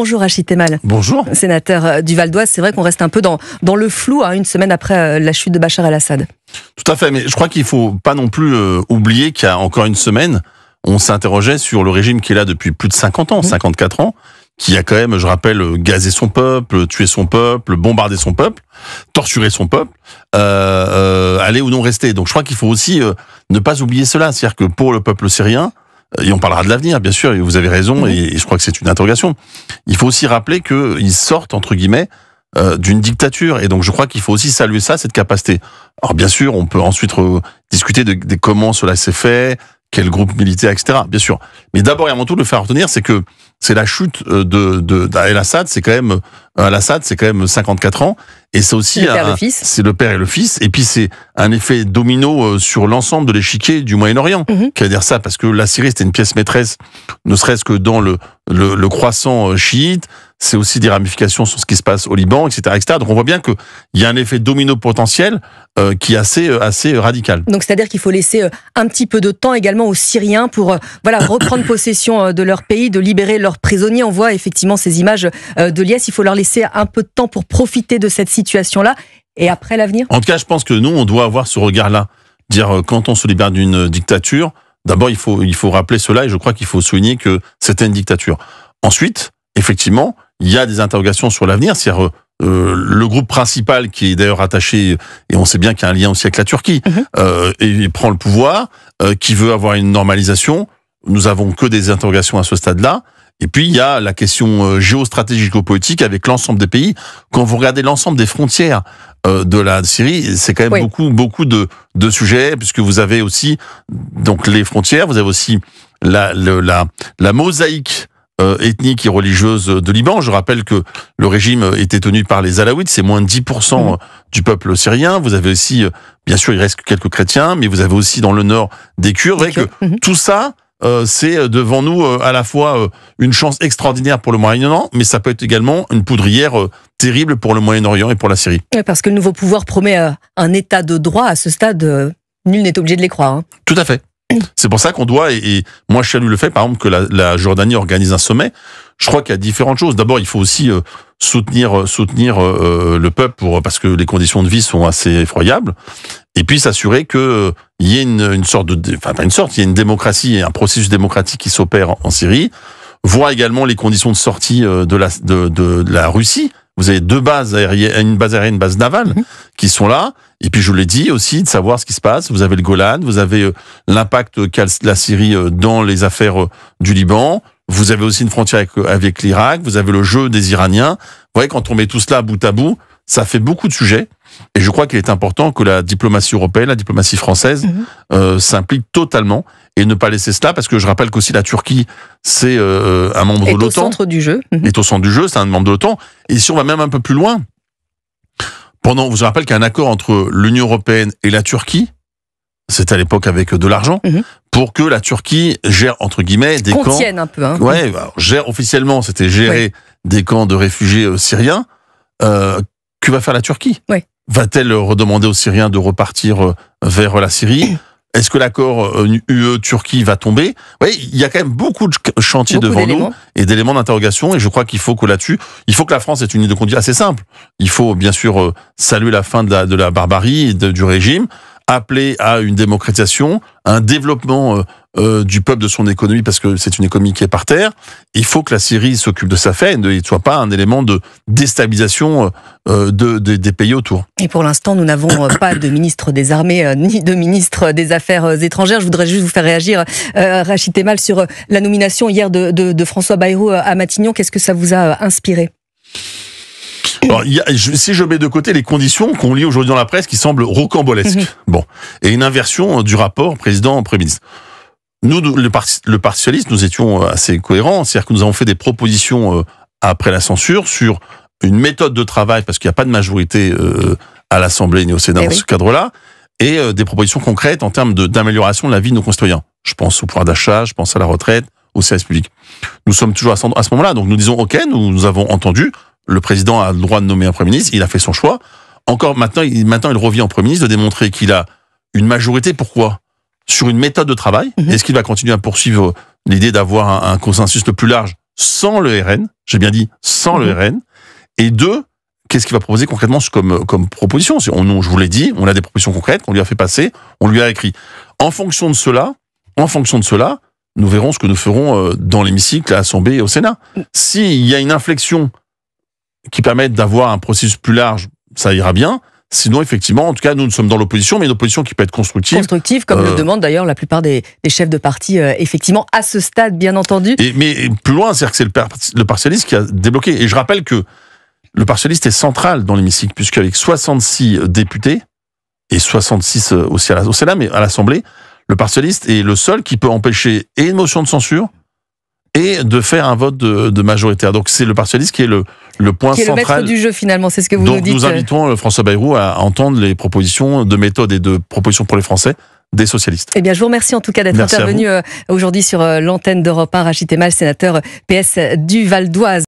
Bonjour Rachid Temal. Bonjour. Sénateur du Val d'Oise, c'est vrai qu'on reste un peu dans le flou, une semaine après la chute de Bachar el-Assad. Tout à fait, mais je crois qu'il ne faut pas non plus oublier qu'il y a encore une semaine, on s'interrogeait sur le régime qui est là depuis plus de 50 ans, 54 ans, qui a quand même, je rappelle, gazé son peuple, tué son peuple, bombardé son peuple, torturé son peuple, aller ou non rester. Donc je crois qu'il faut aussi ne pas oublier cela, c'est-à-dire que pour le peuple syrien, et on parlera de l'avenir, bien sûr, et vous avez raison, et je crois que c'est une interrogation, il faut aussi rappeler qu'ils sortent, entre guillemets, d'une dictature, et donc je crois qu'il faut aussi saluer ça, cette capacité. Alors bien sûr, on peut ensuite discuter de comment cela s'est fait, quel groupe militaire, etc. Bien sûr. Mais d'abord et avant tout, le faire retenir, c'est que c'est la chute d'Al-Assad, c'est quand même Al-Assad, c'est quand même 54 ans, et c'est aussi c'est le père et le fils, et puis c'est un effet domino sur l'ensemble de l'échiquier du Moyen-Orient. Qu'à dire ça, parce que la Syrie c'était une pièce maîtresse, ne serait-ce que dans le croissant chiite. C'est aussi des ramifications sur ce qui se passe au Liban, etc., etc. Donc on voit bien qu'il y a un effet domino potentiel qui est assez radical. Donc c'est-à-dire qu'il faut laisser un petit peu de temps également aux Syriens pour reprendre possession de leur pays, de libérer leurs prisonniers. On voit effectivement ces images de Liès. Il faut leur laisser un peu de temps pour profiter de cette situation-là. Et après, l'avenir ? En tout cas, je pense que nous, on doit avoir ce regard-là. Dire quand on se libère d'une dictature, d'abord il faut rappeler cela, et je crois qu'il faut souligner que c'était une dictature. Ensuite, effectivement, il y a des interrogations sur l'avenir, c'est-à-dire le groupe principal qui est d'ailleurs attaché, et on sait bien qu'il y a un lien aussi avec la Turquie, et il prend le pouvoir, qui veut avoir une normalisation. Nous avons que des interrogations à ce stade-là. Et puis il y a la question géostratégico-politique avec l'ensemble des pays. Quand vous regardez l'ensemble des frontières de la Syrie, c'est quand même beaucoup de sujets, puisque vous avez aussi donc les frontières, vous avez aussi la mosaïque ethnique et religieuse de Liban. Je rappelle que le régime était tenu par les Alaouites, c'est moins de 10% du peuple syrien. Vous avez aussi, bien sûr, il reste quelques chrétiens, mais vous avez aussi dans le nord des Kurdes. Vous voyez que tout ça, c'est devant nous à la fois une chance extraordinaire pour le Moyen-Orient, mais ça peut être également une poudrière terrible pour le Moyen-Orient et pour la Syrie. Oui, parce que le nouveau pouvoir promet un état de droit. À ce stade, nul n'est obligé de les croire. Tout à fait. C'est pour ça qu'on doit, et moi je salue le fait, par exemple, que la Jordanie organise un sommet. Je crois qu'il y a différentes choses. D'abord, il faut aussi soutenir le peuple parce que les conditions de vie sont assez effroyables. Et puis s'assurer que il y ait une sorte il y a une démocratie et un processus démocratique qui s'opère en Syrie. Voir également les conditions de sortie de la Russie. Vous avez deux bases aériennes, une base aérienne, une base navale, qui sont là. Et puis, je vous l'ai dit aussi, de savoir ce qui se passe. Vous avez le Golan, vous avez l'impact qu'a la Syrie dans les affaires du Liban. Vous avez aussi une frontière avec l'Irak. Vous avez le jeu des Iraniens. Vous voyez, quand on met tout cela bout à bout, ça fait beaucoup de sujets. Et je crois qu'il est important que la diplomatie européenne, la diplomatie française, s'implique totalement et ne pas laisser cela, parce que je rappelle qu'aussi la Turquie, c'est un membre de l'OTAN. Est au centre du jeu. Est au centre du jeu, c'est un membre de l'OTAN. Et si on va même un peu plus loin, je rappelle qu'il y a un accord entre l'Union européenne et la Turquie, c'était à l'époque avec de l'argent, pour que la Turquie gère, entre guillemets, des camps... Contienne un peu. Gère officiellement, c'était gérer des camps de réfugiés syriens. Que va faire la Turquie ? Va-t-elle redemander aux Syriens de repartir vers la Syrie ? Est-ce que l'accord UE-Turquie va tomber ? Il y a quand même beaucoup de chantiers devant nous et d'éléments d'interrogation, et je crois qu'il faut que là-dessus, il faut que la France ait une ligne de conduite assez simple. Il faut bien sûr saluer la fin de la barbarie et du régime, appeler à une démocratisation, un développement du peuple, de son économie, parce que c'est une économie qui est par terre. Il faut que la Syrie s'occupe de sa fait et ne soit pas un élément de déstabilisation des pays autour. Et pour l'instant, nous n'avons pas de ministre des Armées ni de ministre des Affaires étrangères. Je voudrais juste vous faire réagir, Rachid Temal, sur la nomination hier de François Bayrou à Matignon. Qu'est-ce que ça vous a inspiré ? Alors, si je mets de côté les conditions qu'on lit aujourd'hui dans la presse qui semblent rocambolesques, et une inversion du rapport président-premier ministre. Nous, le Parti socialiste, nous étions assez cohérents, c'est-à-dire que nous avons fait des propositions après la censure sur une méthode de travail, parce qu'il n'y a pas de majorité à l'Assemblée ni au Sénat dans ce cadre-là, et des propositions concrètes en termes d'amélioration de la vie de nos concitoyens. Je pense au pouvoir d'achat, je pense à la retraite, au service public. Nous sommes toujours à ce moment-là, donc nous disons OK, nous avons entendu, le président a le droit de nommer un Premier ministre, il a fait son choix. Encore maintenant, il revient en Premier ministre de démontrer qu'il a une majorité. Pourquoi ? Sur une méthode de travail. Est-ce qu'il va continuer à poursuivre l'idée d'avoir un consensus le plus large sans le RN, j'ai bien dit sans le RN, et 2, qu'est-ce qu'il va proposer concrètement comme proposition? Je vous l'ai dit, on a des propositions concrètes qu'on lui a fait passer, on lui a écrit. En fonction de cela, nous verrons ce que nous ferons dans l'hémicycle, à l'Assemblée et au Sénat. S'il y a une inflexion qui permette d'avoir un processus plus large, ça ira bien. Sinon, effectivement, en tout cas, nous sommes dans l'opposition, mais une opposition qui peut être constructive. Constructive, comme le demandent d'ailleurs la plupart des chefs de parti, effectivement, à ce stade, bien entendu. Mais plus loin, c'est-à-dire que c'est le Parti socialiste qui a débloqué. Et je rappelle que le Parti socialiste est central dans l'hémicycle, puisqu'avec 66 députés, et 66 aussi au Sénat, mais à l'Assemblée, le Parti socialiste est le seul qui peut empêcher et une motion de censure et de faire un vote de majoritaire. Donc c'est le Parti socialiste qui est le point central. Qui est le maître du jeu finalement, c'est ce que vous nous dites. Donc nous invitons François Bayrou à entendre les propositions de méthode et de propositions pour les Français des socialistes. Eh bien, je vous remercie en tout cas d'être intervenu aujourd'hui sur l'antenne d'Europe 1. Rachid Temal, sénateur PS du Val d'Oise.